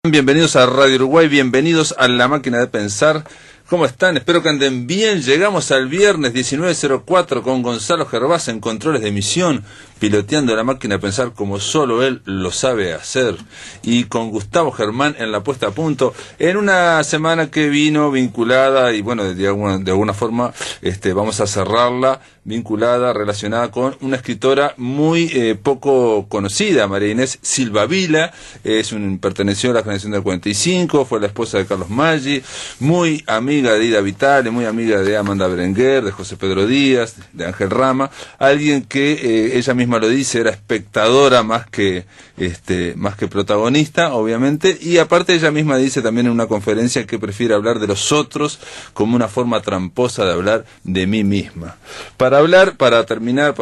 Bienvenidos a Radio Uruguay, bienvenidos a La Máquina de Pensar. ¿Cómo están? Espero que anden bien. Llegamos al viernes 19:04 con Gonzalo Gervás en controles de emisión, piloteando La Máquina de Pensar como solo él lo sabe hacer, y con Gustavo Germán en la puesta a punto, en una semana que vino vinculada, y bueno, de alguna forma vamos a cerrarla, vinculada, relacionada con una escritora muy poco conocida, María Inés Silva Vila. Perteneció a la generación del 45, fue la esposa de Carlos Maggi, muy amiga de Ida Vitale, muy amiga de Amanda Berenguer, de José Pedro Díaz, de Ángel Rama, alguien que ella misma lo dice, era espectadora más que protagonista, obviamente, y aparte ella misma dice también en una conferencia que prefiere hablar de los otros como una forma tramposa de hablar de mí misma. Para terminar,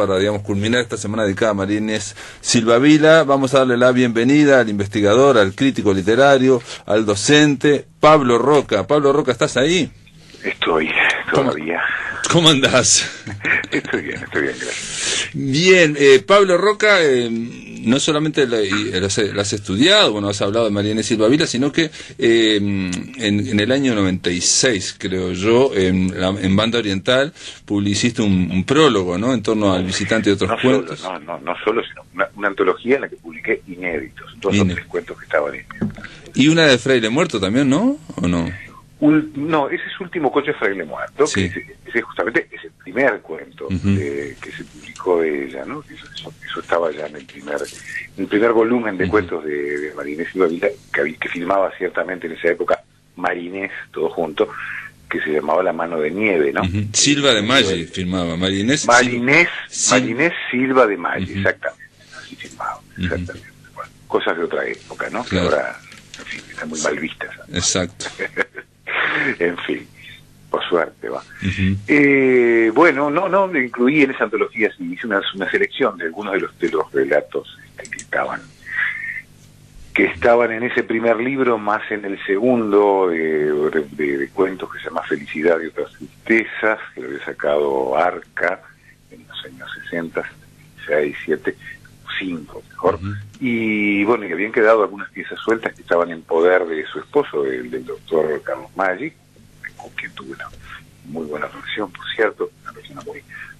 culminar esta semana dedicada a María Inés Silva Vila, vamos a darle la bienvenida al investigador, al crítico literario, al docente, Pablo Roca. Pablo Roca, ¿estás ahí? Estoy, todavía. ¿Cómo andás? Estoy bien, gracias. Bien, Pablo Roca, no solamente la has estudiado, bueno, has hablado de María Inés Silva Vila, sino que en el año 96, creo yo, en Banda Oriental, publiciste un prólogo, ¿no?, en torno al visitante de otros cuentos. No solo, sino una antología en la que publiqué inéditos, dos o tres cuentos que estaban inéditos. Y una de Fraile Muerto también, ¿no? ¿O no? No, ese es Último Coche de Fraile Muerto, sí. que ese justamente es el primer cuento que se publicó de ella, ¿no? Eso estaba ya en el primer volumen de cuentos de María Inés Silva Vila, que filmaba ciertamente en esa época María Inés, todo junto, que se llamaba La Mano de Nieve, ¿no? Silva de Maggi filmaba, María Inés Silva de Maggi, exactamente, así filmaba, exactamente. Bueno, cosas de otra época, ¿no? Claro. Que ahora, en fin, están muy mal vistas, ¿no? Exacto. En fin, por suerte va. Bueno, no incluí en esa antología, sí, hice una selección de algunos de los relatos que estaban en ese primer libro, más en el segundo de cuentos que se llama Felicidad y otras tristezas, que lo había sacado Arca en los años 60, 76, 7, 5 mejor, y bueno, y habían quedado algunas piezas sueltas que estaban en poder de su esposo, del doctor Carlos Maggi, con quien tuve una muy buena relación, por cierto, una persona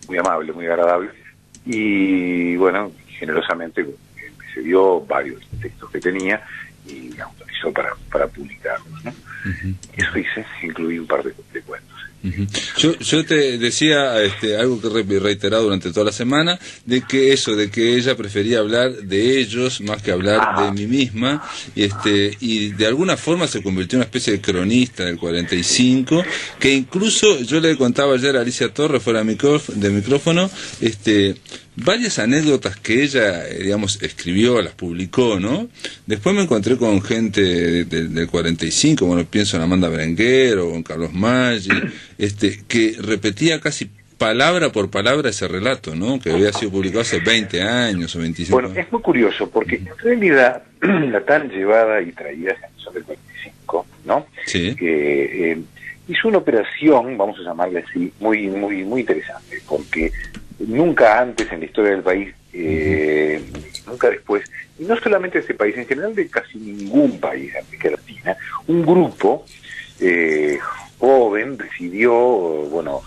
muy amable, muy agradable, y bueno, generosamente me cedió varios textos que tenía y me autorizó para publicarlos, ¿no? Eso hice, incluí un par de cuentos. Yo te decía algo que he reiterado durante toda la semana, de que ella prefería hablar de ellos más que hablar de mí misma, y de alguna forma se convirtió en una especie de cronista del 45, que incluso yo le contaba ayer a Alicia Torres fuera de micrófono, varias anécdotas que ella, escribió, las publicó, ¿no? Después me encontré con gente del 45, bueno, pienso en Amanda Berenguer o en Carlos Maggi, que repetía casi palabra por palabra ese relato, ¿no?, que había sido publicado hace 20 años o 25 años. Bueno, es muy curioso, porque en realidad la tan llevada y traída generación del 45, ¿no? Sí. Hizo una operación, vamos a llamarla así, muy interesante, porque nunca antes en la historia del país, nunca después, y no solamente de este país, en general de casi ningún país de América Latina, un grupo joven decidió, bueno,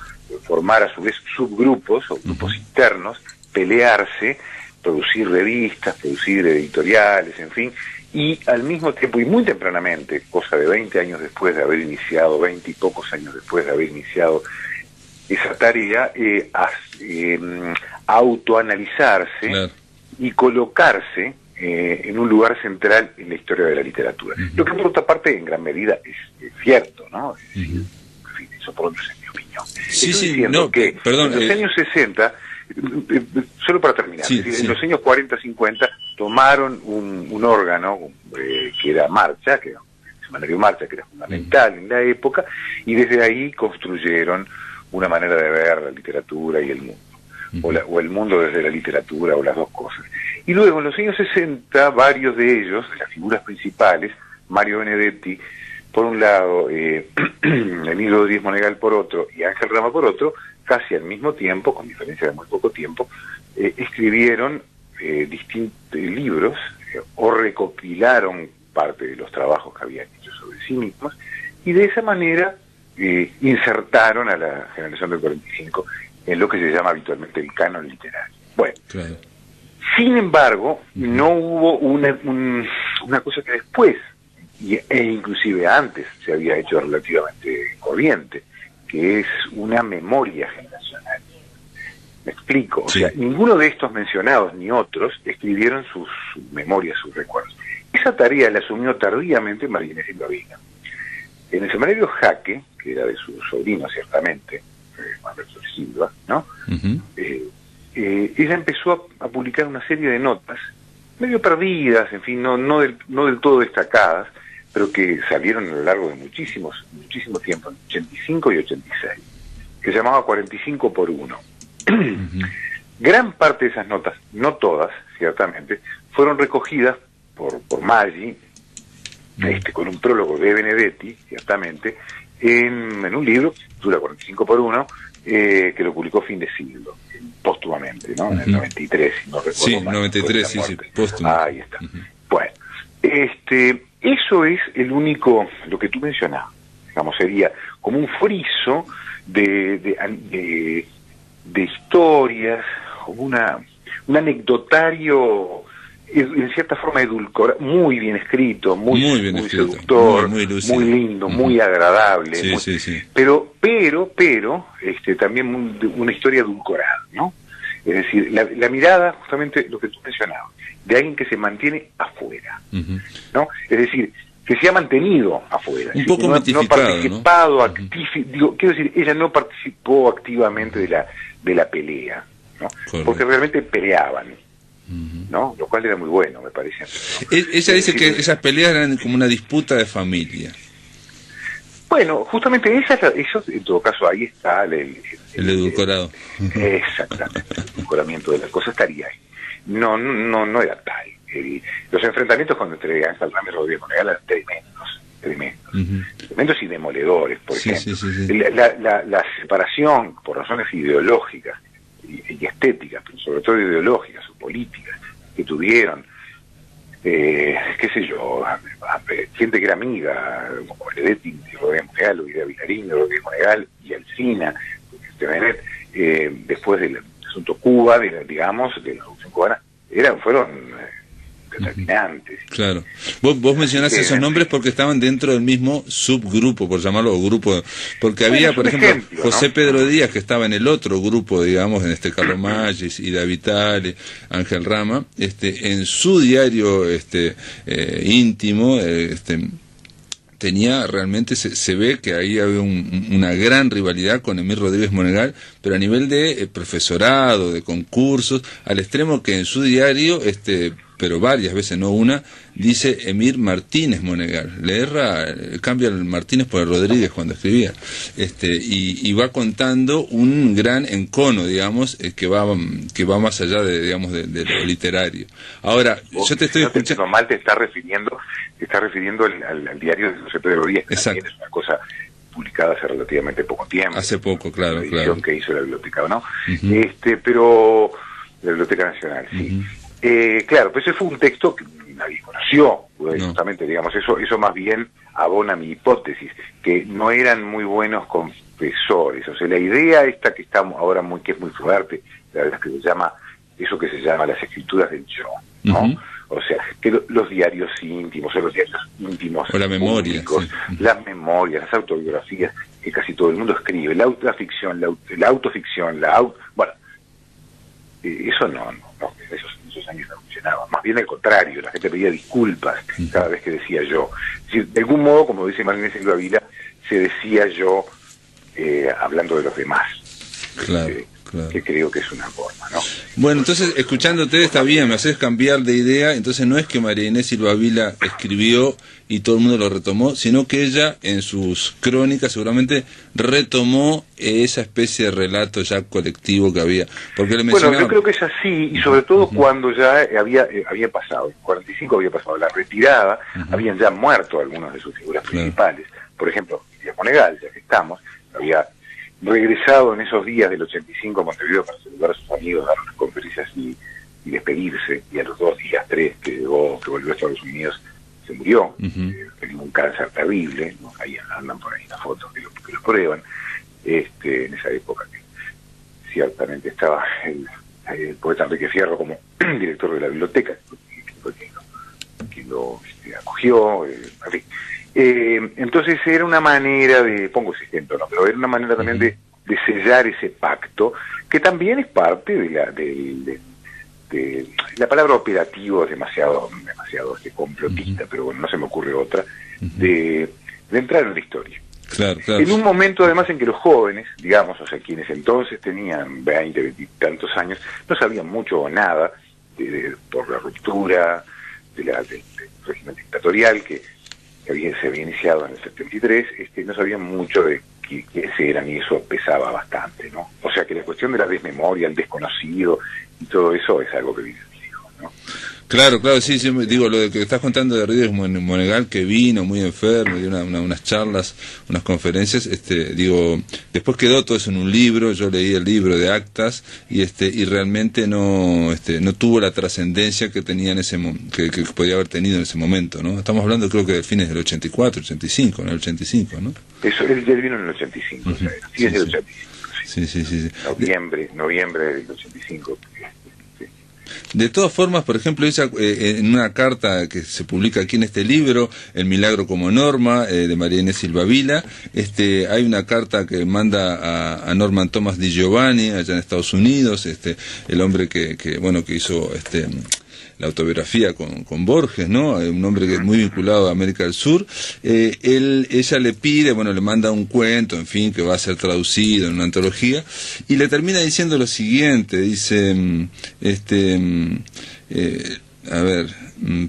formar a su vez subgrupos o grupos internos, pelearse, producir revistas, producir editoriales, en fin, y al mismo tiempo, y muy tempranamente, cosa de 20 años después de haber iniciado, 20 y pocos años después de haber iniciado esa tarea, autoanalizarse, claro, y colocarse en un lugar central en la historia de la literatura. Lo que por otra parte en gran medida es cierto, ¿no? Es decir, en fin, eso por lo menos es mi opinión. Perdón, en los años 60, solo para terminar, en los años 40-50 tomaron un órgano que era Marcha, que era el semanario Marcha, que era fundamental en la época, y desde ahí construyeron una manera de ver la literatura y el mundo, o el mundo desde la literatura, o las dos cosas. Y luego, en los años 60, varios de ellos, de las figuras principales, Mario Benedetti, por un lado, Emilio Rodríguez Monegal por otro, y Ángel Rama por otro, casi al mismo tiempo, con diferencia de muy poco tiempo, escribieron distintos libros, o recopilaron parte de los trabajos que habían hecho sobre sí mismos, y de esa manera insertaron a la generación del 45 en lo que se llama habitualmente el canon literario. Bueno, claro. Sin embargo, no hubo una cosa que después, e inclusive antes, se había hecho relativamente corriente, que es una memoria generacional. Me explico, o sea, ninguno de estos mencionados ni otros escribieron sus memorias, sus recuerdos. Esa tarea la asumió tardíamente María Inés Silva Vila. En el semanario Jaque, que era de su sobrino ciertamente, Manuel Silva, ¿no? Ella empezó a publicar una serie de notas, medio perdidas, en fin, no del todo destacadas, pero que salieron a lo largo de muchísimo tiempo, en 85 y 86, que se llamaba 45 por 1. Gran parte de esas notas, no todas, ciertamente, fueron recogidas por Maggi, con un prólogo de Benedetti, ciertamente, en un libro, dura 45 por 1, que lo publicó Fin de Siglo, póstumamente, ¿no? En el 93, si no recuerdo sí, mal. 93, sí, póstumo. Ahí está. Bueno, eso es el único, lo que tú mencionabas, digamos, sería como un friso de historias, como un anecdotario en cierta forma edulcorado, muy bien escrito, muy seductor, muy lindo, muy agradable, sí. pero también una historia edulcorada, ¿no? Es decir, la mirada, justamente lo que tú mencionabas, de alguien que se mantiene afuera, ¿no? Es decir, que se ha mantenido afuera, un poco no ha participado, ¿no? Quiero decir, ella no participó activamente de la pelea, ¿no? Porque realmente peleaban, ¿no? Lo cual era muy bueno, me parece. ¿No? Ella dice que esas peleas eran como una disputa de familia. Bueno, justamente eso, en todo caso, ahí está el edulcorado. Exactamente, el edulcoramiento de la cosa estaría ahí. No era tal. Los enfrentamientos entre Ángel Rama y Rodríguez Monegal eran tremendos y demoledores, por ejemplo. Sí. La separación por razones ideológicas y estéticas, pero sobre todo ideológicas o políticas, que tuvieron, qué sé yo, gente que era amiga, como Benedetti de Rodríguez Monegal, o Idea Vilarín de Rodríguez Monegal, y Alsina, después del asunto Cuba, de la Revolución Cubana, fueron determinantes. Claro. Vos mencionaste esos nombres porque estaban dentro del mismo subgrupo, por llamarlo, o grupo, porque había, por ejemplo, José Pedro Díaz, que estaba en el otro grupo, digamos, en Carlos Maggi, Ida Vitale, Ángel Rama, en su diario íntimo, tenía realmente, se ve que ahí había una gran rivalidad con Emir Rodríguez Monegal, pero a nivel de profesorado, de concursos, al extremo que en su diario, pero varias veces, no una, dice Emir Martínez Monegal. Cambia el Martínez por el Rodríguez cuando escribía. Y va contando un gran encono, digamos, que va más allá de lo literario. Ahora, yo te estoy escuchando. Mal te está refiriendo al diario de José Pedro Díaz, que también es una cosa publicada hace relativamente poco tiempo. Hace poco, claro. La edición que hizo la biblioteca, ¿no? Pero la Biblioteca Nacional, sí. Claro, pues ese fue un texto que nadie conoció, justamente, digamos, eso más bien abona mi hipótesis, que no eran muy buenos confesores. O sea, la idea esta que estamos ahora que es muy fuerte, la verdad es que se llama las escrituras del yo, ¿no? O sea, que los diarios íntimos, o la memoria, públicos, las memorias, las autobiografías que casi todo el mundo escribe, la autoficción, bueno, eso no, esos años no funcionaba. Más bien al contrario, la gente pedía disculpas cada vez que decía yo. Es decir, de algún modo, como dice María Inés Silva Vila, se decía yo hablando de los demás. Claro. Que creo que es una forma, ¿no? Bueno, entonces, escuchándote está bien, me haces cambiar de idea. Entonces no es que María Inés Silva Vila escribió y todo el mundo lo retomó, sino que ella en sus crónicas seguramente retomó esa especie de relato ya colectivo que había. Porque le mencionaba... Bueno, yo creo que es así, y sobre todo cuando ya había pasado, en 45 había pasado la retirada, habían ya muerto algunas de sus figuras principales. Por ejemplo, Díaz Monegal, ya que estamos, había regresado en esos días del 85 a Montevideo para saludar a sus amigos, dar unas conferencias y despedirse, y a los 2 días, 3 que volvió a Estados Unidos, se murió, tenía un cáncer terrible, ¿no? Ahí andan por ahí las fotos que lo prueban, en esa época que ciertamente estaba el poeta Enrique Fierro como director de la biblioteca, que lo acogió, en fin. Entonces era una manera de, pongo ese ejemplo, ¿no? Pero era una manera también de sellar ese pacto, que también es parte de la palabra operativo es demasiado complotista, pero bueno, no se me ocurre otra, de entrar en la historia. Claro. En un momento además en que los jóvenes, digamos, o sea, quienes entonces tenían 20 y tantos años, no sabían mucho o nada por la ruptura del régimen dictatorial que se había iniciado en el 73, no sabían mucho de quiénes eran, y eso pesaba bastante, ¿no? O sea que la cuestión de la desmemoria, el desconocido y todo eso es algo que vive el hijo, ¿no? Claro, sí, digo, lo que estás contando de Ríos Monegal, que vino muy enfermo, dio unas charlas, unas conferencias, digo, después quedó todo eso en un libro, yo leí el libro de actas, y realmente no tuvo la trascendencia que tenía que podía haber tenido en ese momento, ¿no? Estamos hablando creo que de fines del 84, 85, en el 85, ¿no? Eso, él vino en el 85, o sea, fines del 85, sí. Noviembre del 85. De todas formas, por ejemplo, ella, en una carta que se publica aquí en este libro, El milagro como norma, de María Inés Silva Vila, hay una carta que manda a Norman Thomas Di Giovanni, allá en Estados Unidos, el hombre que hizo la autobiografía con Borges, ¿no? Un hombre que es muy vinculado a América del Sur. Ella le pide, le manda un cuento, en fin, que va a ser traducido en una antología, y le termina diciendo lo siguiente, dice,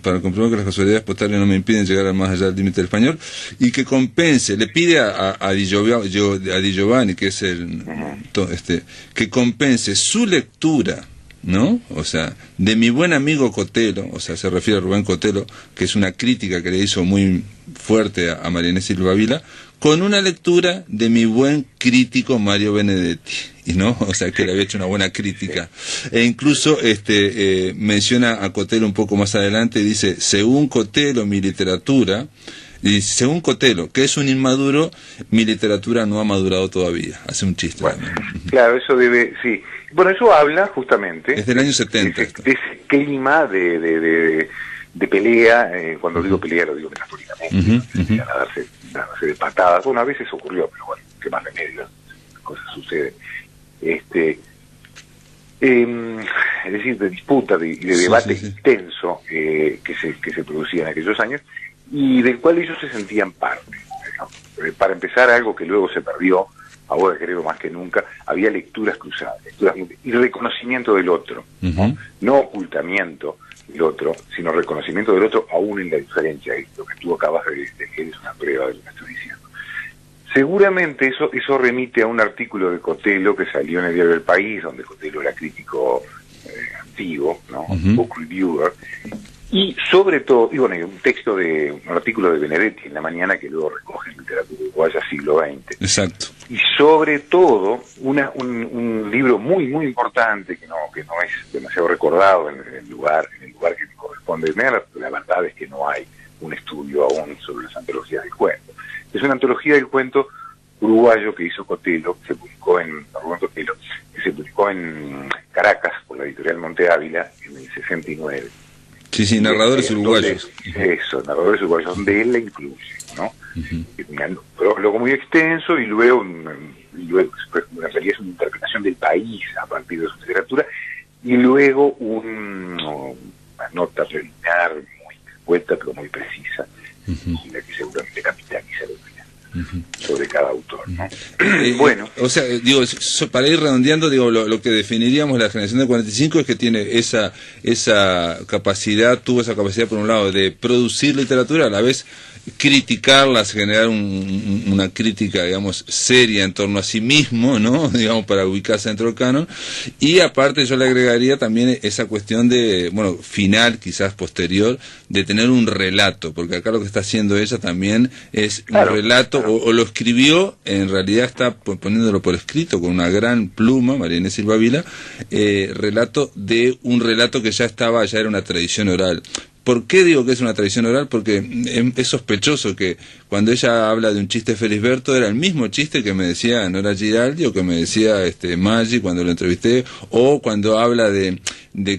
para comprobar que las casualidades postales no me impiden llegar más allá del límite del español, y que compense, le pide a Di Giovanni, que es que compense su lectura, ¿no? O sea, de mi buen amigo Cotelo, o sea, se refiere a Rubén Cotelo, que es una crítica que le hizo muy fuerte a María Inés Silva Vila, con una lectura de mi buen crítico Mario Benedetti, ¿no? O sea, que le había hecho una buena crítica. E incluso menciona a Cotelo un poco más adelante, y dice, según Cotelo, mi literatura, y según Cotelo, que es un inmaduro, mi literatura no ha madurado todavía. Hace un chiste. Bueno, claro, eso debe, sí. Bueno, eso habla justamente... Es del año 70. De ese clima de pelea, cuando digo pelea lo digo metafóricamente, a darse de patadas. Bueno, a veces ocurrió, pero bueno, qué más remedio, las cosas suceden. Es decir, de disputa y de debate intenso que se producía en aquellos años, y del cual ellos se sentían parte, ¿no? Para empezar, algo que luego se perdió, ahora creo más que nunca, había lecturas cruzadas, y reconocimiento del otro, ¿no? No ocultamiento del otro, sino reconocimiento del otro aún en la diferencia, y lo que tú acabas de decir es una prueba de lo que estoy diciendo. Seguramente eso remite a un artículo de Cotelo que salió en el diario El País, donde Cotelo era crítico antiguo, ¿no? Book reviewer, y sobre todo, y bueno, un artículo de Benedetti en La Mañana, que luego recoge en Literatura Uruguaya siglo XX. Exacto. Y sobre todo, un libro muy, muy importante, que no es demasiado recordado en el lugar que me corresponde. La verdad es que no hay un estudio aún sobre las antologías del cuento. Es una antología del cuento uruguayo que hizo Cotelo, que se publicó en Caracas por la editorial Monte Ávila en el 69. Sí, narradores uruguayos. Eso, narradores uruguayos, donde él la incluye, ¿no? Un prólogo muy extenso, y luego en realidad es una interpretación del país a partir de su literatura, y luego una nota preliminar muy escueta pero muy precisa, y la que seguramente capitaliza lo que sobre cada autor, ¿no? Bueno, o sea, digo, para ir redondeando, digo, lo que definiríamos la generación del 45 es que tiene esa capacidad, tuvo esa capacidad por un lado de producir literatura, a la vez criticarlas, generar una crítica, digamos, seria en torno a sí mismo, ¿no? Digamos, para ubicarse dentro del canon, y aparte yo le agregaría también esa cuestión de, bueno, final, quizás posterior, de tener un relato, porque acá lo que está haciendo ella también es un relato, o lo escribió, en realidad está poniéndolo por escrito con una gran pluma, María Inés Silva Vila, relato de un relato que ya era una tradición oral, ¿Por qué digo que es una tradición oral? Porque es sospechoso que cuando ella habla de un chiste Felisberto era el mismo chiste que me decía Nora Giraldi o que me decía Maggi cuando lo entrevisté, o cuando habla de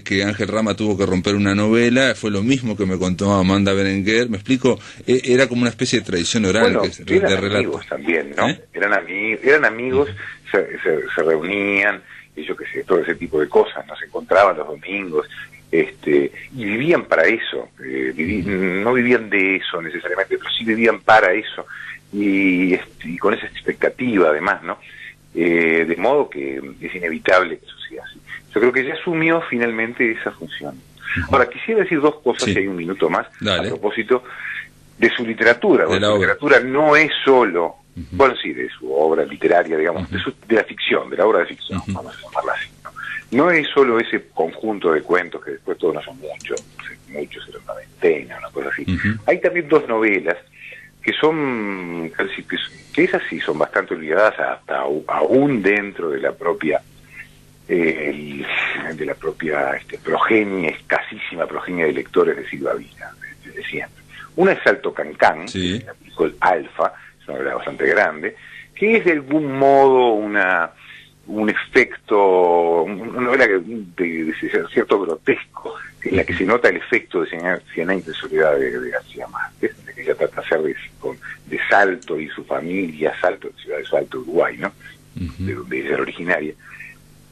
que Ángel Rama tuvo que romper una novela, fue lo mismo que me contó Amanda Berenguer. ¿Me explico? Era como una especie de tradición oral, bueno, de relato. Amigos también, ¿no? Eran amigos, se reunían, y yo qué sé, todo ese tipo de cosas, ¿no? Se encontraban los domingos, y vivían para eso, no vivían de eso necesariamente, pero sí vivían para eso, y con esa expectativa además, ¿no? De modo que es inevitable que eso sea así. Yo creo que ella asumió finalmente esa función. Ahora, quisiera decir dos cosas, si hay un minuto más, a propósito de su literatura. Su literatura no es solo, bueno, sí, de su obra literaria, digamos, de la ficción, de la obra de ficción, vamos a llamarla así, ¿no? No es solo ese conjunto de cuentos, que después todos no son muchos, eran una veintena, una cosa así. Hay también dos novelas que son, que esas sí son bastante olvidadas hasta aún dentro de la propia progenie, escasísima progenie de lectores de Silva Vila, desde siempre. Una es Salto Cancán, que se aplicó el Alfa, es una novela bastante grande, que es de algún modo un efecto, una novela de cierto grotesco, en la que se nota el efecto de 100 años de soledad de García Márquez, de que ella trata de hacer de Salto y su familia, Salto, ciudad de Salto, Uruguay, ¿no? De donde ella era originaria.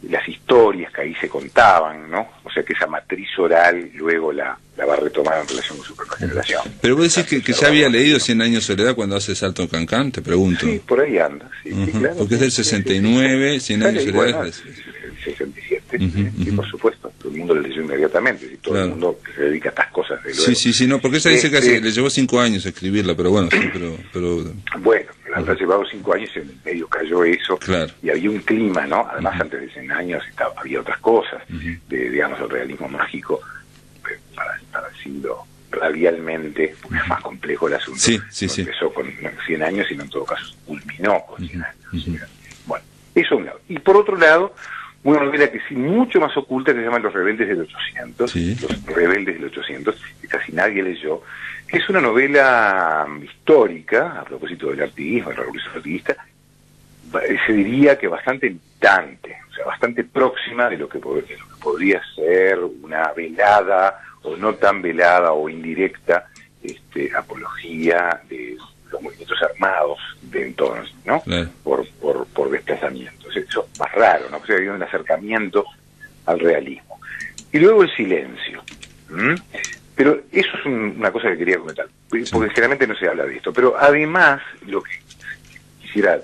Las historias que ahí se contaban, ¿no? O sea que esa matriz oral luego la va a retomar en relación con su propia generación. Pero vos decís que ya había leído 100 años de soledad cuando hace Salto Cancán, te pregunto. Sí, por ahí anda, sí, claro. Porque es del 69, 100 años de soledad es del 67, sí, por supuesto. Todo el mundo lo leyó inmediatamente, y todo el mundo que se dedica a estas cosas. De luego. Sí, no, porque ella dice que le llevó 5 años escribirla, pero bueno, sí, pero... Bueno, ha llevado 5 años y en el medio cayó eso, y había un clima, ¿no? Además, antes de 100 años había otras cosas, digamos, el realismo mágico, para decirlo radialmente, porque es más complejo el asunto. Empezó con 100 años, sino en todo caso culminó con 100 años. Bueno, eso un lado. Y por otro lado, una novela que sí mucho más oculta, que se llama Los Rebeldes del 800, Los Rebeldes del 800, que casi nadie leyó, que es una novela histórica, a propósito del artiguismo, de la revolución artiguista, se diría que bastante militante, o sea, bastante próxima de lo que podría ser una velada, o no tan velada o indirecta, apología de los movimientos armados de entonces, ¿no? Por desplazamientos. Eso es más raro, ¿no? O sea, había un acercamiento al realismo. Y luego el silencio. Pero eso es una cosa que quería comentar, porque generalmente no se habla de esto. Pero además, lo que quisiera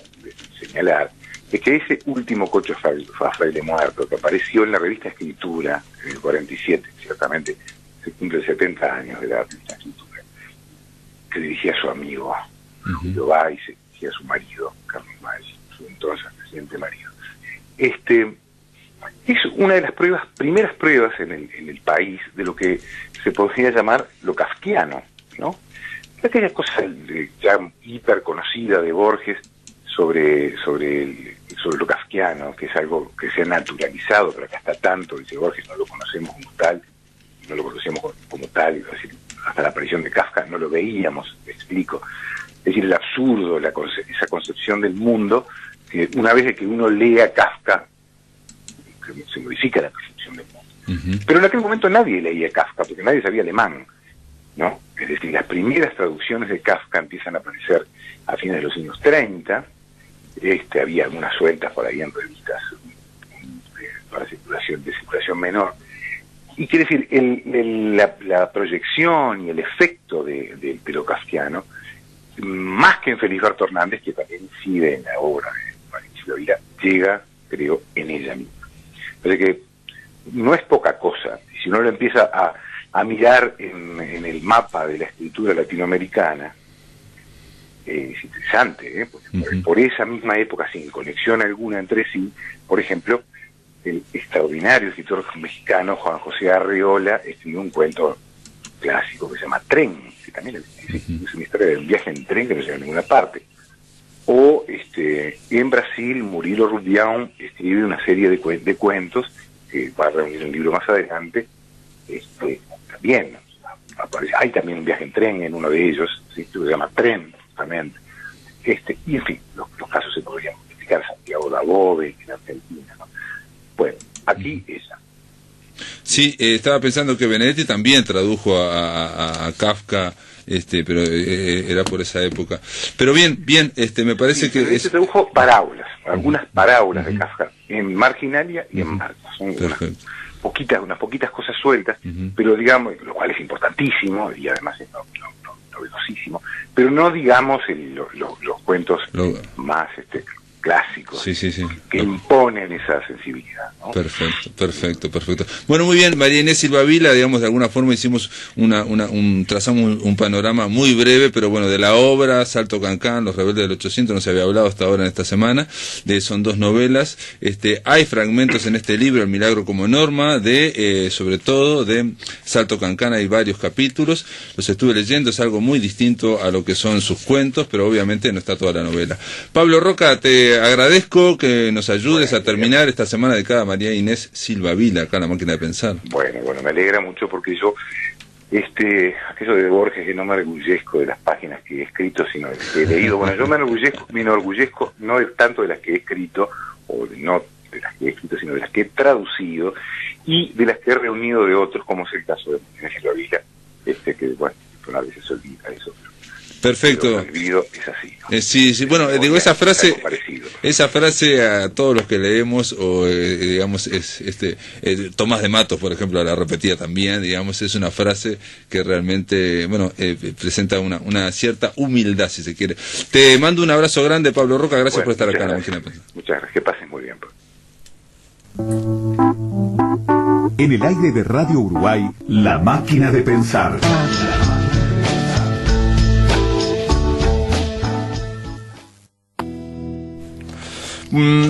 señalar es que ese último Cocho Fraile Muerto, que apareció en la revista Escritura en el 47, ciertamente se cumple 70 años de la revista Escritura, que dirigía a su amigo Julio Báez, se dirigía a su marido, Carlos Maggi, su entonces presidente marido. Es una de las primeras pruebas en el país de lo que se podría llamar lo kafkiano, ¿no? Aquella cosa ya hiper conocida de Borges sobre lo kafkiano, que es algo que se ha naturalizado, pero acá está tanto, dice Borges, no lo conocemos como tal, no lo conocemos como tal, es decir, hasta la aparición de Kafka no lo veíamos, me explico. Es decir, el absurdo, esa concepción del mundo, que una vez que uno lee a Kafka, se modifica la percepción del mundo. Pero en aquel momento nadie leía Kafka, porque nadie sabía alemán, ¿no? Es decir, las primeras traducciones de Kafka empiezan a aparecer a fines de los años 30, había algunas sueltas por ahí en revistas de circulación menor. Y quiere decir, la proyección y el efecto de lo kafkiano, más que en Felisberto Hernández, que también incide en la obra de Silva Vila, llega, creo, en ella misma. Pero que no es poca cosa. Si uno lo empieza a mirar en el mapa de la escritura latinoamericana, es interesante, porque por esa misma época, sin conexión alguna entre sí, por ejemplo, el extraordinario escritor mexicano Juan José Arreola escribió un cuento clásico que se llama Tren, que también es una historia de un viaje en tren que no llega a ninguna parte. O en Brasil, Murilo Rubião escribe una serie de cuentos que va a reunir en un libro más adelante, también hay también un viaje en tren en uno de ellos, ¿sí? Se llama Tren, justamente. Y en fin, los casos se podrían multiplicar. Santiago Dabove en Argentina, ¿no? Bueno, aquí esa. Sí, estaba pensando que Benedetti también tradujo a Kafka, pero era por esa época. Pero bien, me parece que... Benedetti tradujo parábolas, algunas parábolas de Kafka, en Marginalia y en Marcos. Son unas poquitas cosas sueltas, pero digamos, lo cual es importantísimo y además es novedosísimo, pero no digamos los cuentos más clásicos que imponen esa sensibilidad, ¿no? Perfecto. Bueno, muy bien, María Inés Silva Vila, digamos, de alguna forma hicimos trazamos un panorama muy breve, pero bueno, de la obra Salto Cancán, Los Rebeldes del 800, no se había hablado hasta ahora en esta semana, son 2 novelas, hay fragmentos en este libro, El Milagro como Norma, sobre todo de Salto Cancán, hay varios capítulos, los estuve leyendo, es algo muy distinto a lo que son sus cuentos, pero obviamente no está toda la novela. Pablo Roca, te agradezco que nos ayudes a terminar esta semana dedicada a María Inés Silva Vila, acá en La Máquina de Pensar. Bueno, me alegra mucho porque yo, aquello de Borges, que no me enorgullezco de las páginas que he escrito, sino de las que he leído. Bueno, yo me enorgullezco no tanto de las que he escrito, no de las que he escrito, sino de las que he traducido y de las que he reunido de otros, como es el caso de María Inés Silva Vila, que bueno, una vez se olvida eso. Perfecto. Es así, ¿no? Sí. Bueno, digo, esa frase a todos los que leemos, o digamos, Tomás de Matos, por ejemplo, la repetía también, digamos, es una frase que realmente, bueno, presenta una cierta humildad, si se quiere. Te mando un abrazo grande, Pablo Roca, gracias por estar acá en La Máquina de Pensar. Muchas gracias, que pasen muy bien. En el aire de Radio Uruguay, La Máquina de Pensar.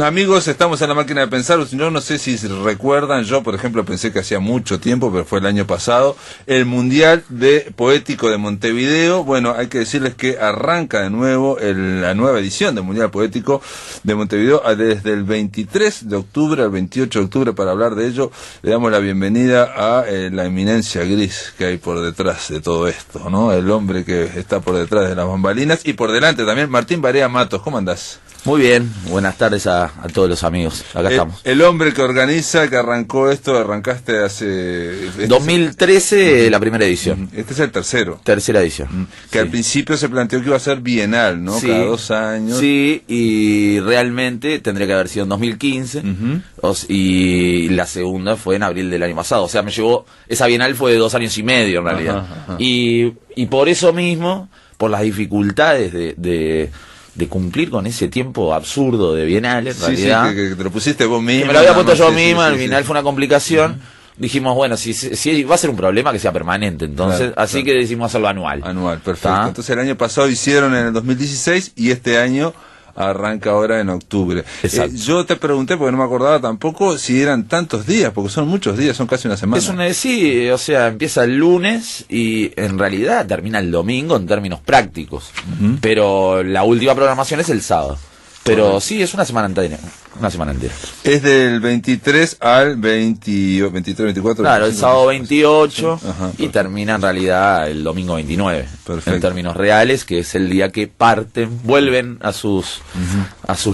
Amigos, estamos en La Máquina de Pensar. Yo no sé si recuerdan, yo por ejemplo pensé que hacía mucho tiempo, pero fue el año pasado, el Mundial Poético de Montevideo. Bueno, hay que decirles que arranca de nuevo la nueva edición del Mundial Poético de Montevideo desde el 23 de octubre al 28 de octubre. Para hablar de ello, le damos la bienvenida a la eminencia gris que hay por detrás de todo esto, ¿no? El hombre que está por detrás de las bambalinas y por delante también, Martín Barea Matos. ¿Cómo andás? Muy bien, buenas tardes a todos los amigos, acá estamos. El hombre que organiza, que arrancó esto, arrancaste hace... 2013, la primera edición. Este es el tercero. Tercera edición. Que al principio se planteó que iba a ser bienal, ¿no? Sí, cada 2 años. Sí, y realmente tendría que haber sido en 2015, y la segunda fue en abril del año pasado. O sea, esa bienal fue de 2 años y medio en realidad. Ajá. Y por eso mismo, por las dificultades de cumplir con ese tiempo absurdo de bienal, en realidad. Sí, que te lo pusiste vos mismo. Que me lo había puesto yo mismo, al final fue una complicación. Dijimos, bueno, si va a ser un problema que sea permanente, entonces, así que decidimos hacerlo anual. Anual, perfecto. Entonces el año pasado hicieron en el 2016 y este año arranca ahora en octubre. Yo te pregunté, porque no me acordaba tampoco, si eran tantos días, porque son muchos días, son casi una semana. Sí, o sea, empieza el lunes y en realidad termina el domingo en términos prácticos, pero la última programación es el sábado. Pero sí, es una semana entera. Es del 23 al 23, 24. Claro, el sábado 28 y termina en realidad el domingo 29. Perfecto. En términos reales, que es el día que vuelven a sus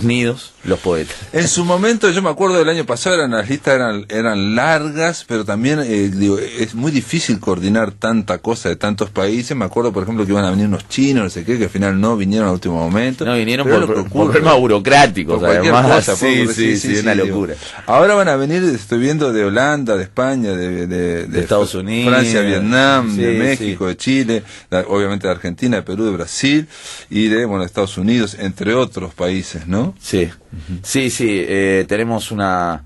nidos los poetas. En su momento, yo me acuerdo del año pasado, las listas eran largas, pero también es muy difícil coordinar tanta cosa de tantos países. Me acuerdo, por ejemplo, que iban a venir unos chinos, no sé qué, que al final no vinieron al último momento. No vinieron por problemas burocráticos, además. Sí, una locura. Ahora van a venir, estoy viendo, de Holanda, de España, de Estados Unidos, Francia, Vietnam, de México, de Chile, obviamente de Argentina, de Perú, de Brasil y de Estados Unidos, entre otros países, ¿no? Sí. Tenemos una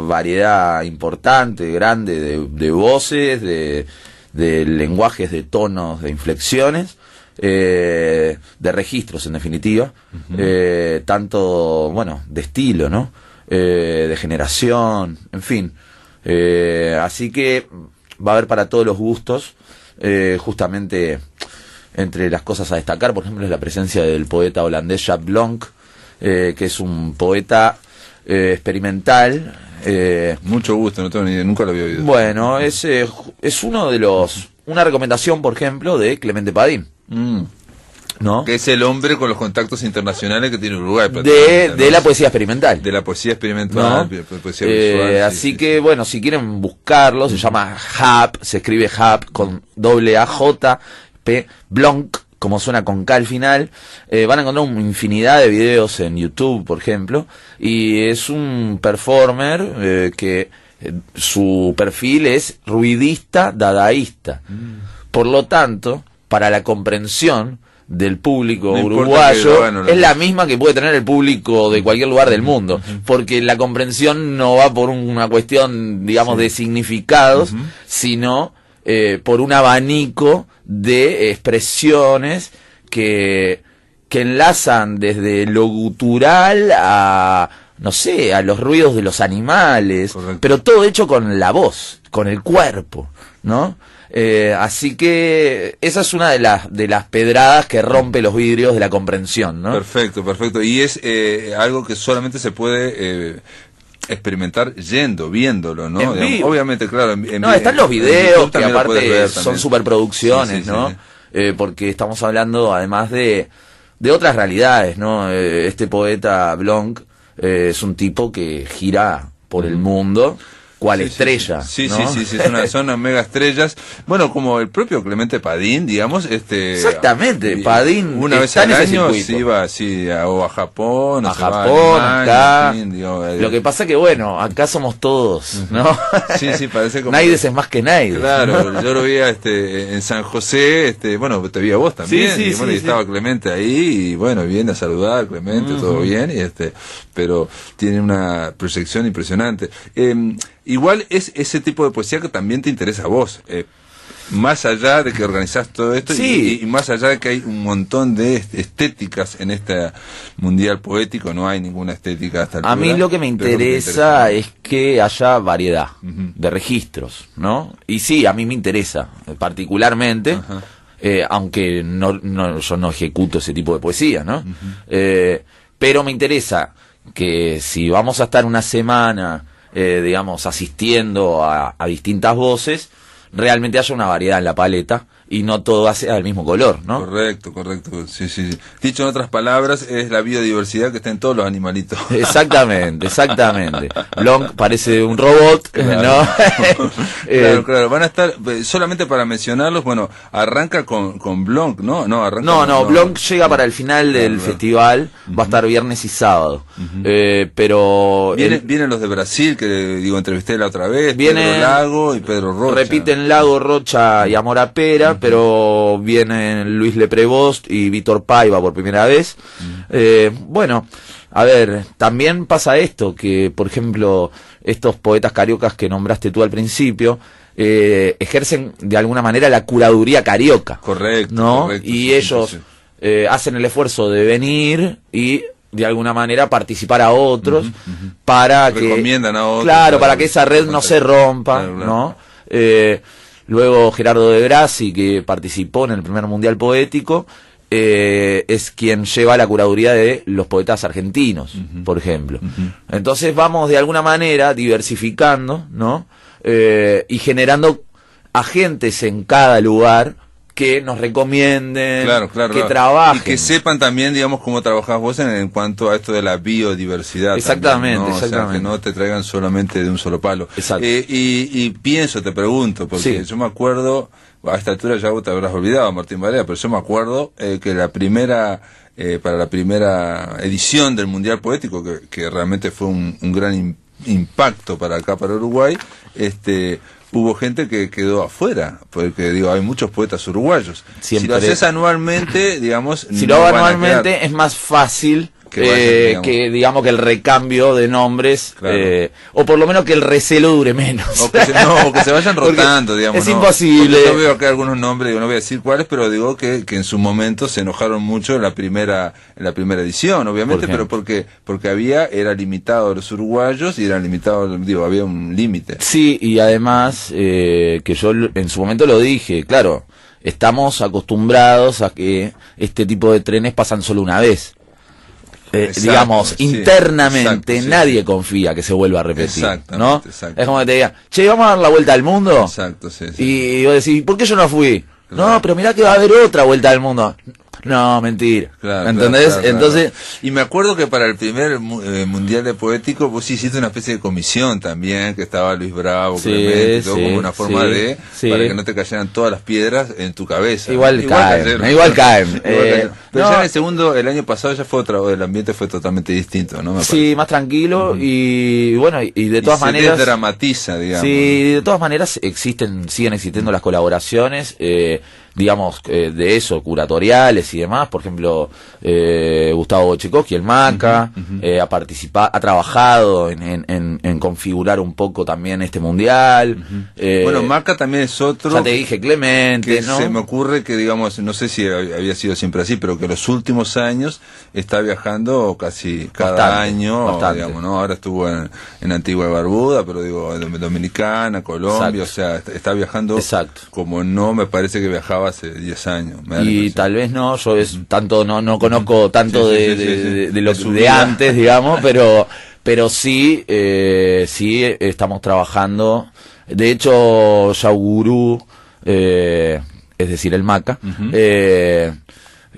variedad importante, grande de voces, de lenguajes, de tonos, de inflexiones. De registros en definitiva, tanto de estilo, ¿no? De generación, en fin, así que va a haber para todos los gustos. Justamente entre las cosas a destacar, por ejemplo, es la presencia del poeta holandés Jaap Blonk, que es un poeta experimental, Mucho gusto, no tengo ni idea, nunca lo había oído. Bueno, es uno de una recomendación, por ejemplo, de Clemente Padín. ¿No? Que es el hombre con los contactos internacionales que tiene Uruguay. De la poesía experimental. De la poesía experimental, ¿no? Poesía visual. Así que, bueno, si quieren buscarlo, se llama HAP, se escribe HAP con AJP, Blonk, como suena con K al final. Van a encontrar una infinidad de videos en YouTube, por ejemplo, y es un performer que su perfil es ruidista dadaísta. Por lo tanto, para la comprensión del público uruguayo es la misma que puede tener el público de cualquier lugar del mundo, porque la comprensión no va por una cuestión, digamos, de significados, sino por un abanico de expresiones que enlazan desde lo gutural a, no sé, a los ruidos de los animales. Correcto. Pero todo hecho con la voz, con el cuerpo, ¿no? Así que esa es una de las pedradas que rompe los vidrios de la comprensión, ¿no? Perfecto, perfecto. Y es algo que solamente se puede experimentar viéndolo, ¿no? Digamos, obviamente, claro. Están los videos que aparte son superproducciones, sí, ¿no? Sí. Porque estamos hablando además de otras realidades, ¿no? Este poeta Blonk es un tipo que gira por el mundo. ¿Cuál estrella? Sí, ¿no? sí, son unas mega estrellas. Bueno, como el propio Clemente Padín, digamos, exactamente, Padín una vez al año se iba así a Japón, a Japón, acá. En fin, digo, lo que pasa que bueno, acá somos todos, ¿no? Sí, parece como Naides es más que Naides. Claro, yo lo vi en San José, bueno, te vi a vos también, y bueno, y estaba Clemente ahí, y bueno, viene a saludar, Clemente, todo bien, y pero tiene una proyección impresionante. Igual es ese tipo de poesía que también te interesa a vos, más allá de que organizás todo esto y más allá de que hay un montón de estéticas en este mundial poético, no hay ninguna estética hasta el A mí lo que me interesa es que haya variedad de registros, ¿no? Y sí, a mí me interesa particularmente, aunque yo no ejecuto ese tipo de poesía, ¿no? Pero me interesa que si vamos a estar una semana digamos, asistiendo a distintas voces, realmente haya una variedad en la paleta y no todo sea del mismo color, ¿no? Correcto, sí. Dicho en otras palabras, es la biodiversidad que está en todos los animalitos. Exactamente. Blonk parece un robot, claro. ¿No? Claro, van a estar, solamente para mencionarlos, bueno, arranca con Blonk, ¿no? Blonk llega para el final del festival, va a estar viernes y sábado, pero... Vienen los de Brasil, que entrevisté la otra vez, Pedro Lago y Pedro Rocha. Repiten Lago, Rocha y Amora Pera, pero vienen Luis Leprevost y Víctor Paiva por primera vez. Bueno, a ver, también pasa esto, que por ejemplo, estos poetas cariocas que nombraste tú al principio, ejercen de alguna manera la curaduría carioca. Correcto, ¿no? Correcto, y ellos hacen el esfuerzo de venir y de alguna manera participar a otros para que... Recomiendan a otros. Claro, para que esa red no se rompa, ¿no? Luego Gerardo de Grassi, que participó en el primer Mundial Poético, es quien lleva la curaduría de los poetas argentinos, por ejemplo. Entonces vamos de alguna manera diversificando, ¿no? Y generando agentes en cada lugar que nos recomienden, que trabajen. Y que sepan también, digamos, cómo trabajás vos en cuanto a esto de la biodiversidad. Exactamente, también, ¿no? exactamente. O sea, que no te traigan solamente de un solo palo. Exacto. Y te pregunto, porque yo me acuerdo, a esta altura ya vos te habrás olvidado, Martín Barea, pero yo me acuerdo que para la primera edición del Mundial Poético, que realmente fue un gran impacto para acá, para Uruguay, hubo gente que quedó afuera, porque hay muchos poetas uruguayos. Siempre. Si lo haces anualmente, digamos... Si lo hago anualmente es más fácil que digamos que el recambio de nombres, o por lo menos que el recelo dure menos. O que se vayan rotando, digamos. Es imposible. Yo veo acá algunos nombres, no voy a decir cuáles, pero digo que en su momento se enojaron mucho en la primera edición, obviamente, pero porque era limitado a los uruguayos y eran limitados, había un límite. Sí, y además, que yo en su momento lo dije, claro, estamos acostumbrados a que este tipo de trenes pasan solo una vez. digamos, internamente, exacto, nadie confía que se vuelva a repetir, ¿no? Exacto. Es como que te diga, che, vamos a dar la vuelta al mundo. Exacto, Y vos decís, ¿por qué yo no fui? Claro. No, pero mirá que va a haber otra vuelta al mundo. No, mentira. Claro, ¿entendés? Claro. Entonces, y me acuerdo que para el primer Mundial de Poético vos hiciste una especie de comisión también, que estaba Luis Bravo, Clemente, todo como una forma para que no te cayeran todas las piedras en tu cabeza. Igual caen. Pero no, ya en el segundo, el año pasado ya fue el ambiente fue totalmente distinto, ¿no? Sí, más tranquilo y bueno, y de todas maneras se dramatiza, digamos. Sí, de todas maneras siguen existiendo las colaboraciones, digamos, de eso, curatoriales y demás. Por ejemplo, Gustavo Bochekowski, el Maca, ha trabajado en configurar un poco también este mundial. Bueno, Maca también es otro. Ya te dije, Clemente, ¿no? Se me ocurre que, digamos, no sé si había sido siempre así, pero que los últimos años está viajando casi cada año, digamos, ¿no? Ahora estuvo en Antigua y Barbuda, pero digo, Dominicana, Colombia, o sea, está viajando como no me parece que viajaba hace 10 años. Y tal vez no, yo no conozco tanto de lo de antes, digamos, pero sí estamos trabajando. De hecho, Yaugurú, es decir, el Maca,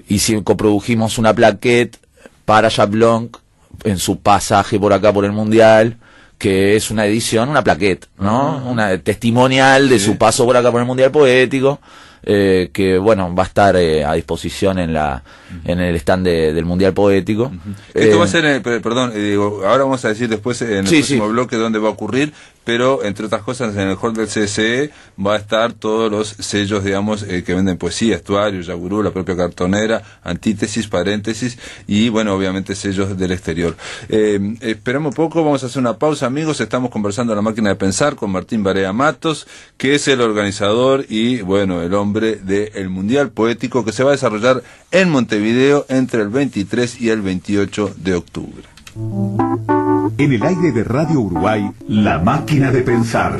y coprodujimos una plaquette para Jablonc en su pasaje por acá por el Mundial, que es una edición, una plaquette, ¿no? Una testimonial de su paso por acá por el Mundial Poético, que bueno, va a estar a disposición en el stand del Mundial Poético. Esto va a ser, perdón, ahora vamos a decir después en el próximo bloque dónde va a ocurrir, pero entre otras cosas en el hall del CSE va a estar todos los sellos, digamos, que venden poesía, Estuario, Yaugurú, la propia Cartonera, Antítesis, Paréntesis y bueno, obviamente sellos del exterior. Esperamos un poco, vamos a hacer una pausa, amigos. Estamos conversando en La Máquina de Pensar con Martín Barea Matos, que es el organizador y bueno, el hombre del Mundial Poético que se va a desarrollar en Montevideo entre el 23 y el 28 de octubre. En el aire de Radio Uruguay, La Máquina de Pensar.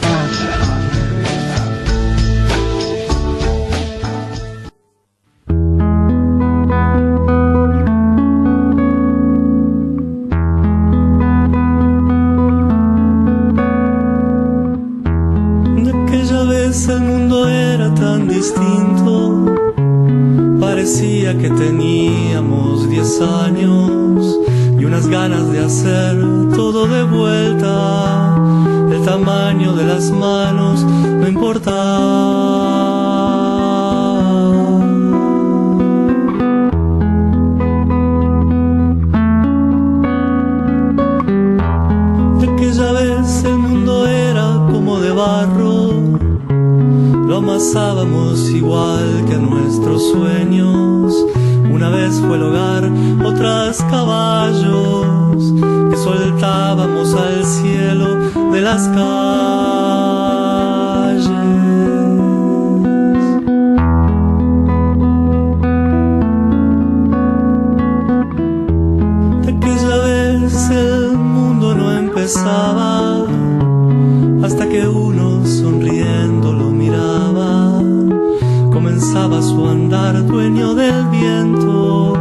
De aquella vez el mundo era tan distinto, parecía que teníamos 10 años y unas ganas de hacer todo de vuelta. El tamaño de las manos no importaba. De aquella vez el mundo era como de barro, lo amasábamos igual que a nuestros sueños. Una vez fue el hogar, otras caballos que soltábamos al cielo de las calles. De aquella vez el mundo no empezaba hasta que uno sonriendo lo miraba. Comenzaba su andar dueño del viento,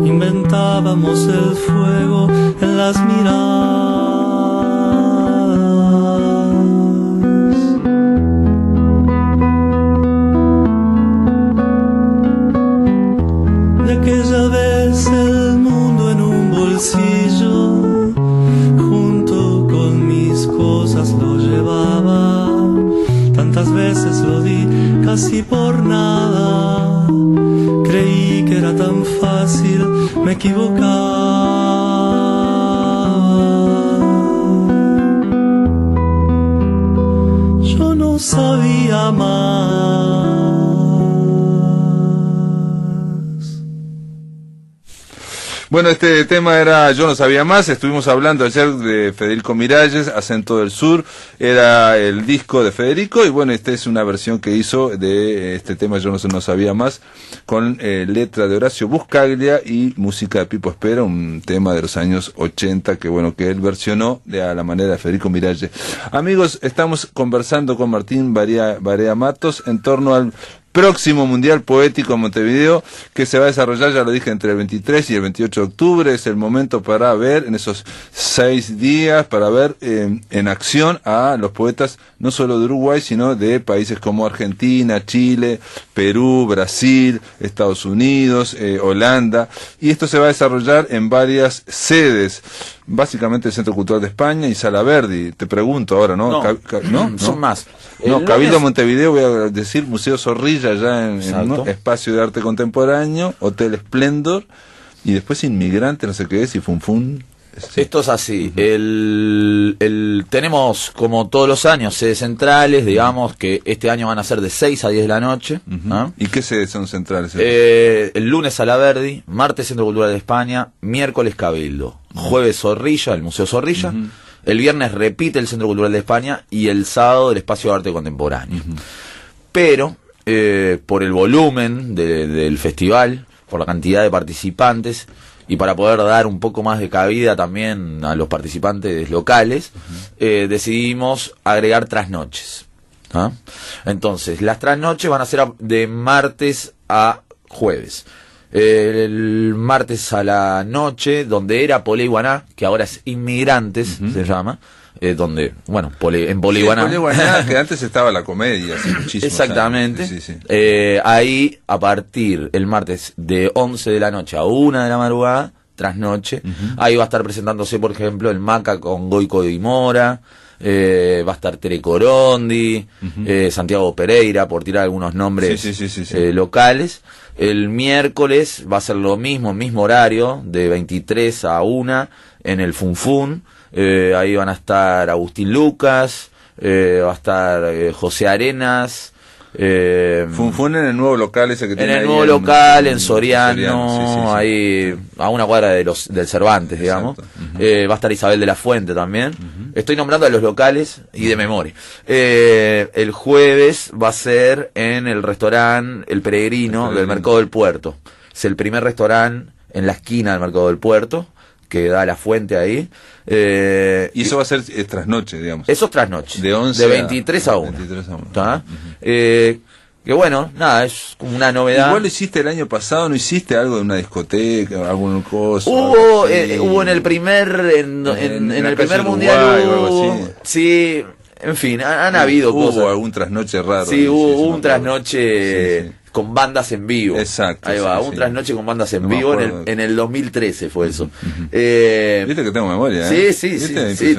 inventábamos el fuego en las miradas. De aquella vez el mundo en un bolsillo, junto con mis cosas lo llevaba. Tantas veces lo di casi por nada, creí que era tan fácil, me equivocaba. Yo no sabía más. Bueno, este tema era Yo no sabía más. Estuvimos hablando ayer de Federico Miralles, Acento del Sur. Era el disco de Federico y bueno, esta es una versión que hizo de este tema Yo no sabía más, con letra de Horacio Buscaglia y música de Pipo Espera, un tema de los años 80 que bueno, que él versionó a la manera de Federico Miralles. Amigos, estamos conversando con Martín Barea Matos en torno al próximo Mundial Poético en Montevideo, que se va a desarrollar, ya lo dije, entre el 23 y el 28 de octubre. Es el momento para ver, en esos 6 días, para ver en acción a los poetas, no solo de Uruguay, sino de países como Argentina, Chile, Perú, Brasil, Estados Unidos, Holanda. Y esto se va a desarrollar en varias sedes, básicamente el Centro Cultural de España y Sala Verdi. Te pregunto ahora, ¿no? No, son más. No, Cabildo Montevideo, voy a decir Museo Zorrilla, ya en ¿no? Espacio de Arte Contemporáneo, Hotel Splendor, y después Inmigrante, no sé qué es, y Funfun. Sí. Esto es así. Tenemos, como todos los años, sedes centrales, digamos, que este año van a ser de 6 a 10 de la noche. ¿No? ¿Y qué sedes son centrales? El lunes Sala Verdi, martes Centro Cultural de España, miércoles Cabildo, jueves Zorrilla, el Museo Zorrilla, el viernes repite el Centro Cultural de España y el sábado el Espacio de Arte Contemporáneo. Pero, por el volumen del festival, por la cantidad de participantes, y para poder dar un poco más de cabida también a los participantes locales, decidimos agregar trasnoches. ¿Ah? Entonces, las trasnoches van a ser de martes a jueves. El martes a la noche, donde era Polé Iguaná, que ahora es Inmigrantes, se llama, donde, bueno, en Polé Iguaná. Polé Iguaná, que antes estaba la comedia, hace muchísimos exactamente. años. Sí. Ahí, a partir el martes de 11 de la noche a 1 de la madrugada, trasnoche, ahí va a estar presentándose, por ejemplo, el Maca con Goico y Mora, va a estar Tere Corondi, Santiago Pereira, por tirar algunos nombres locales. El miércoles va a ser lo mismo horario, de 23 a 1 en el Funfun. Ahí van a estar Agustín Lucas, va a estar José Arenas. Funfun en el nuevo local ese que tiene en el ahí nuevo local, en Soriano, ahí a una cuadra del Cervantes, digamos. Va a estar Isabel de la Fuente también. Estoy nombrando a los locales y de memoria. El jueves va a ser en el restaurante El Peregrino del Mercado del Puerto. Es el primer restaurante en la esquina del Mercado del Puerto, que da la fuente ahí. Y eso va a ser trasnoche, digamos. Eso es trasnoche. De 23 a 1. 23 a 1. ¿Tá? Que bueno, nada, es como una novedad. Igual lo hiciste el año pasado, ¿no hiciste algo de una discoteca, alguna cosa? Hubo en el primer en el primer mundial Uruguay, o algo así. Sí, en fin, han habido cosas. Hubo algún trasnoche raro. Sí, hubo un trasnoche con bandas en vivo. Exacto. Ahí va, un trasnoche con bandas en vivo en el 2013 fue eso. Viste que tengo memoria, ¿eh? Sí,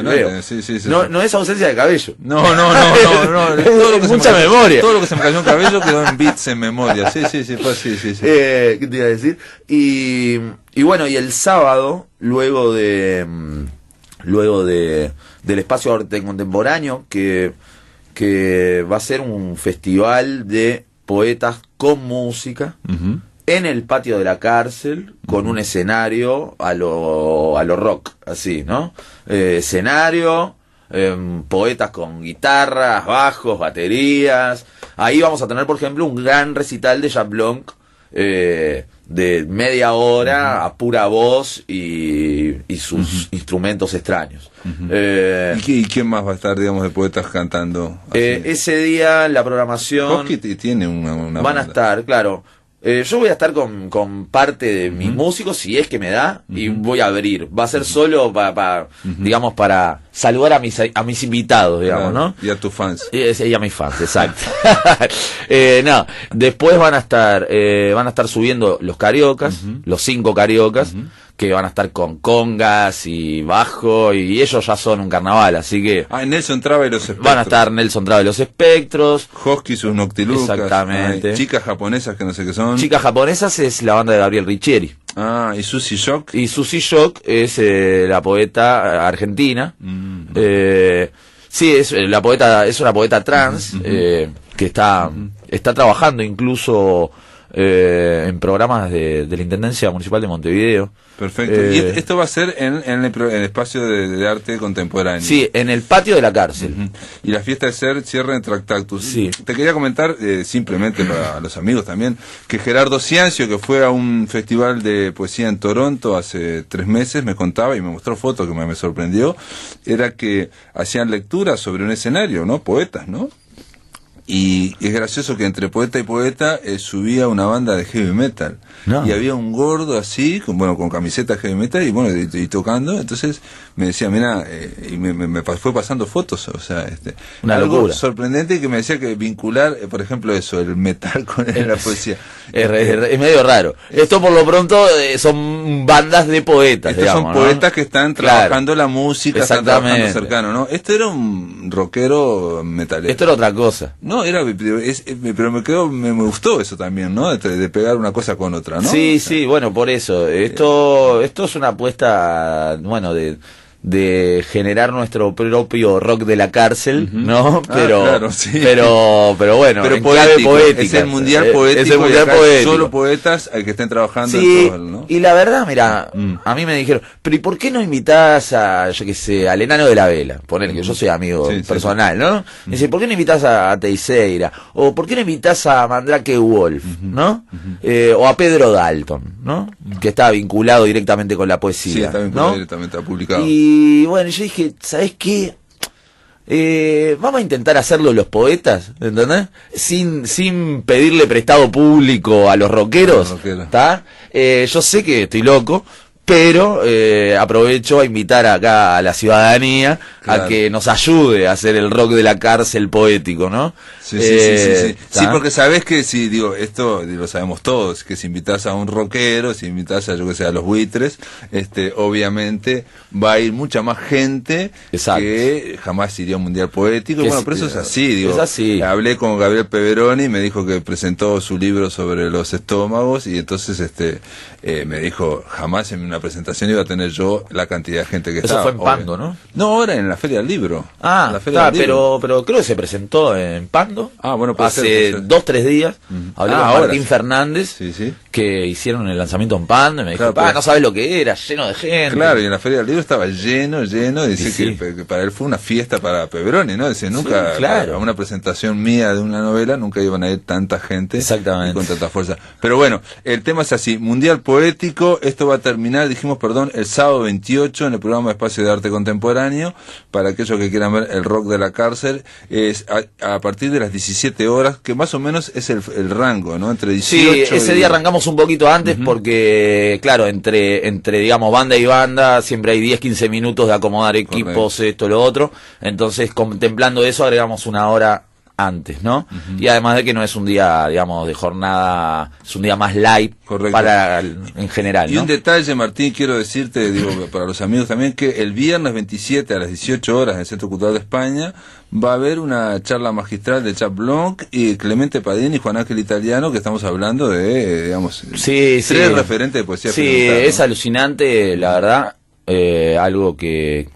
veo. Sí. No es ausencia de cabello. No. Todo lo que mucha memoria. Todo lo que se me cayó en cabello quedó en bits en memoria. Sí, fue así. ¿Qué te iba a decir? Y bueno, y el sábado, luego del Espacio de Arte Contemporáneo, que va a ser un festival de poetas con música en el patio de la cárcel, con un escenario a lo rock, así, ¿no? Escenario, poetas con guitarras, bajos, baterías. Ahí vamos a tener, por ejemplo, un gran recital de Jacques Blanc, de media hora a pura voz y sus instrumentos extraños. ¿Y quién más va a estar, digamos, de poetas cantando? Ese día la programación... Hosky tiene una van banda. a estar, claro. Yo voy a estar con parte de mis músicos, si es que me da, y voy a abrir. Va a ser solo digamos, para saludar a mis invitados, digamos, claro, ¿no? Y a tus fans. Y a mis fans, exacto. No, después van a estar subiendo los cariocas, los 5 cariocas, que van a estar con congas y bajo, y ellos ya son un carnaval, así que... Nelson Traba y los Espectros. Van a estar Nelson Traba y los Espectros. Hosky, sus Noctilucas. Exactamente. Chicas japonesas que no sé qué son. Chicas japonesas es la banda de Gabriel Riccieri. Y Susie Shock. Y Susie Shock es la poeta argentina. Sí, es una poeta trans, que está trabajando incluso en programas de la Intendencia Municipal de Montevideo. Perfecto. ¿Y esto va a ser en el espacio de arte contemporáneo? Sí, en el patio de la cárcel. Y la fiesta de cierre en Tractactus. Sí. Te quería comentar, simplemente para los amigos también, que Gerardo Ciancio, que fue a un festival de poesía en Toronto hace 3 meses, me contaba y me mostró fotos que me sorprendió, era que hacían lecturas sobre un escenario, ¿no? Poetas, ¿no? Y es gracioso que entre poeta y poeta subía una banda de heavy metal. No. Y había un gordo así, con camiseta heavy metal y tocando. Entonces me decía, mira, y me fue pasando fotos. O sea, una algo locura. Sorprendente, que me decía que vincular, por ejemplo, eso, el metal con la poesía. Es medio raro. Esto por lo pronto son bandas de poetas. Estos digamos, son poetas que están trabajando la música, están trabajando cercano, ¿no? Este era un rockero metalero. Esto era otra cosa. No, pero me gustó eso también, ¿no? De pegar una cosa con otra, ¿no? Sí, sí, bueno, por eso. Esto es una apuesta, de generar nuestro propio rock de la cárcel, ¿no? Pero, claro, sí. pero bueno, pero en clave poética. Es el mundial poético. Es el mundial poético. Solo poetas que estén trabajando sí, en todo, ¿no? Y la verdad, mira, a mí me dijeron, pero ¿y por qué no invitás a, yo qué sé, al Enano de la Vela? Poner que yo soy amigo personal, ¿no? Me dice, ¿por qué no invitás a Teixeira? O ¿por qué no invitás a Mandrake Wolf, ¿no? O a Pedro Dalton, ¿no? Que está vinculado directamente con la poesía. Sí, está vinculado directamente, está publicado. Y bueno, yo dije, ¿sabés qué? Vamos a intentar hacerlo los poetas, ¿entendés? Sin pedirle prestado público a los rockeros, ¿está? Yo sé que estoy loco, pero aprovecho a invitar acá a la ciudadanía a que nos ayude a hacer el rock de la cárcel poético, ¿no? Sí, sí, porque sabés que esto lo sabemos todos, que si invitas a un rockero, si invitas a, yo que sé, a los buitres, obviamente va a ir mucha más gente que jamás iría a un mundial poético. Y bueno, pero eso es así, es así. Hablé con Gabriel Peveroni, me dijo que presentó su libro sobre los estómagos, y entonces me dijo, jamás en una presentación iba a tener yo la cantidad de gente que estaba. Eso fue en Pando, ¿no? No, ahora en la Feria del Libro. Pero creo que se presentó en Pando. Bueno, hace 2-3 días. Hablé con Martín Fernández, sí. que hicieron el lanzamiento en Pando, y me dijo, no sabes lo que era, lleno de gente. Claro, y en la Feria del Libro estaba lleno, dice que para él fue una fiesta para Peveroni, ¿no? Dice, nunca, a una presentación mía de una novela, nunca iban a ir tanta gente. Exactamente. Y con tanta fuerza. Pero bueno, el tema es así, Mundial Poético, esto va a terminar, el sábado 28 en el programa Espacio de Arte Contemporáneo, para aquellos que quieran ver el rock de la cárcel, es a partir de las 17 horas, que más o menos es el rango, ¿no? Entre 18 ese día arrancamos un poquito antes, porque, claro, entre digamos, banda y banda, siempre hay 10-15 minutos de acomodar equipos, esto, lo otro. Entonces, contemplando eso, agregamos una hora antes, ¿no? Y además de que no es un día, digamos, de jornada, es un día más light en general, Y ¿no? un detalle, Martín, quiero decirte, para los amigos también, que el viernes 27 a las 18 horas en el Centro Cultural de España va a haber una charla magistral de Chap Blanc y Clemente Padini y Juan Ángel Italiano, que estamos hablando de, digamos, tres referentes de poesía. Sí, es alucinante, la verdad, algo que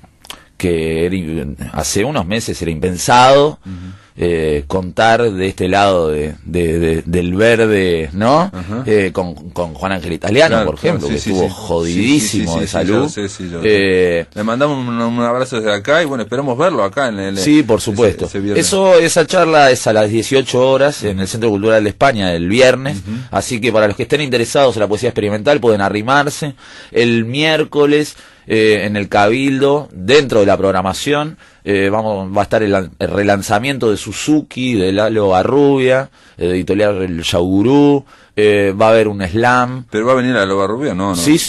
hace unos meses era impensado. Contar de este lado del verde, ¿no? Con Juan Ángel Italiano, por ejemplo, que estuvo jodidísimo de salud. Le mandamos un abrazo desde acá y bueno, esperamos verlo acá en el... Sí, por supuesto. Esa charla es a las 18 horas en el Centro Cultural de España el viernes, así que para los que estén interesados en la poesía experimental pueden arrimarse. El miércoles en el Cabildo, dentro de la programación, va a estar el relanzamiento de Suzuki, de Lalo Barrubia, editorial El Yaugurú, va a haber un slam. ¿Pero va a venir Lalo Barrubia? No. Sí.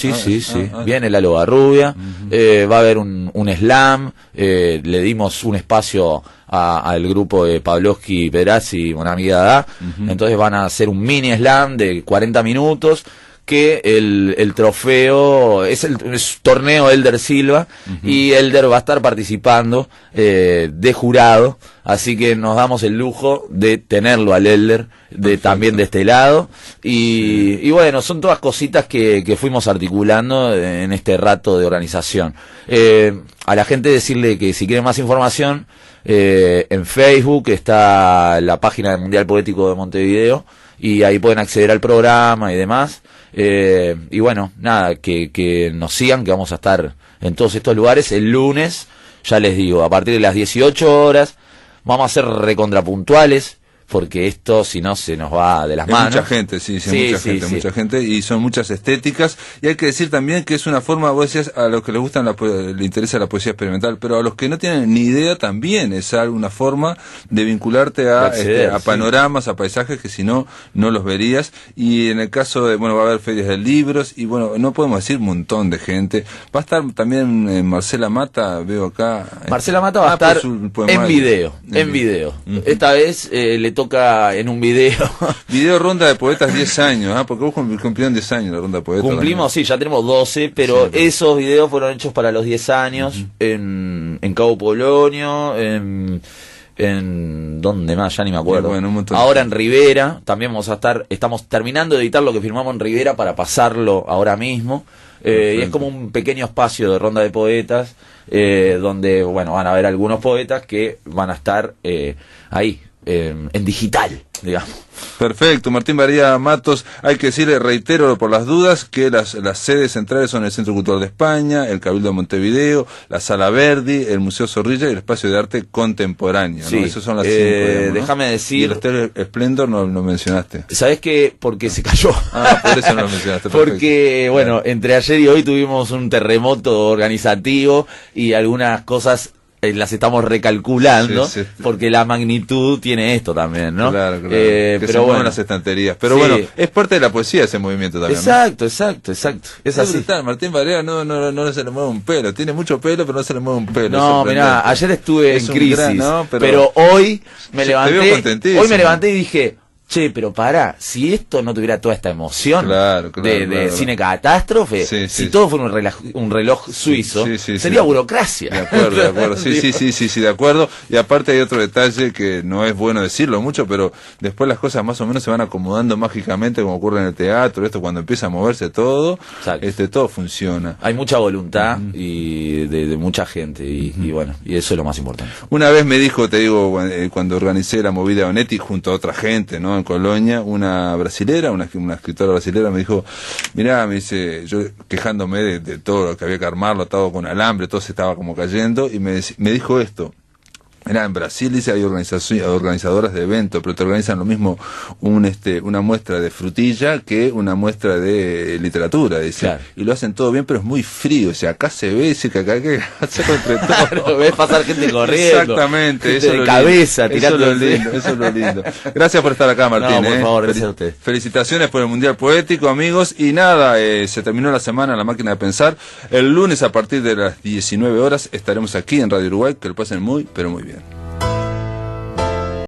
Viene Lalo Barrubia, va a haber un slam, le dimos un espacio al grupo de Pavlovsky, Perazzi y Monami Dada, entonces van a hacer un mini slam de 40 minutos, que el trofeo es el torneo Elder Silva, y Elder va a estar participando de jurado, así que nos damos el lujo de tenerlo al Elder también de este lado, y bueno, son todas cositas que fuimos articulando en este rato de organización. A la gente decirle que si quieren más información, en Facebook está la página del Mundial Poético de Montevideo, y ahí pueden acceder al programa y demás. Y bueno, nada, que nos sigan, que vamos a estar en todos estos lugares el lunes, ya les digo, a partir de las 18 horas, vamos a ser recontrapuntuales, porque esto, si no, se nos va de las manos. Mucha gente, mucha gente, y son muchas estéticas, y hay que decir también que es una forma, vos decías, a los que les gustan le interesa la poesía experimental, pero a los que no tienen ni idea también es una forma de vincularte a panoramas, a paisajes que si no, no los verías, y en el caso de, bueno, va a haber ferias de libros, y bueno, no podemos decir un montón de gente. Va a estar también Marcela Mata, veo acá. Marcela Mata va a estar en video. Esta vez le toca en un video. Video Ronda de Poetas 10 años, porque vos cumplieron 10 años la Ronda de Poetas. Cumplimos, sí, ya tenemos 12, pero esos videos fueron hechos para los 10 años, en Cabo Polonio, en ¿dónde más? Ya ni me acuerdo. Bueno, ahora en Rivera, también estamos terminando de editar lo que filmamos en Rivera para pasarlo ahora mismo. Y es como un pequeño espacio de Ronda de Poetas, donde, bueno, van a haber algunos poetas que van a estar ahí, en digital, digamos. Perfecto, Martín María Matos. Hay que decirle, reitero por las dudas, que las sedes centrales son el Centro Cultural de España, el Cabildo de Montevideo, la Sala Verdi, el Museo Zorrilla y el Espacio de Arte Contemporáneo, ¿no? Sí. Esas son las 5, digamos, ¿no? Déjame decir... Y el Hotel Splendor no lo mencionaste. ¿Sabés qué? Porque se cayó. Por eso no lo mencionaste. Porque, bueno, entre ayer y hoy tuvimos un terremoto organizativo y algunas cosas las estamos recalculando, porque la magnitud tiene esto también, ¿no? Claro. Que pero bueno, las estanterías. Pero bueno, es parte de la poesía ese movimiento también. Exacto. Es así. Brutal. Martín Barea no se le mueve un pelo. Tiene mucho pelo, pero no se le mueve un pelo. No, mirá, ayer estuve en crisis, pero hoy me levanté y dije... Che, pero si esto no tuviera toda esta emoción de cine catástrofe, si todo fuera un reloj suizo, sería burocracia. De acuerdo. Sí, de acuerdo. Y aparte hay otro detalle que no es bueno decirlo mucho, pero después las cosas más o menos se van acomodando mágicamente, como ocurre en el teatro, esto cuando empieza a moverse todo, todo funciona. Hay mucha voluntad y de mucha gente, y bueno, y eso es lo más importante. Una vez me dijo, te digo, cuando organicé la movida Onetti junto a otra gente, ¿no? En Colonia, una brasilera, una escritora brasilera me dijo, mirá, me dice, yo quejándome de todo lo que había que armarlo, atado con alambre, todo se estaba como cayendo, y me dijo esto. Mirá, en Brasil, dice, hay organizadoras de eventos, pero te organizan lo mismo una muestra de frutilla que una muestra de literatura, dice. Claro. Y lo hacen todo bien, pero es muy frío. O sea, acá se ve, dice que acá hay que hacerlo entre todos. Claro, ves pasar gente corriendo. Exactamente. Gente de cabeza, tirando. Eso es lo lindo. Gracias por estar acá, Martín. No, por favor, gracias a usted. Felicitaciones por el Mundial Poético, amigos. Y nada, se terminó la semana La Máquina de Pensar. El lunes, a partir de las 19 horas, estaremos aquí en Radio Uruguay. Que lo pasen muy, pero muy bien.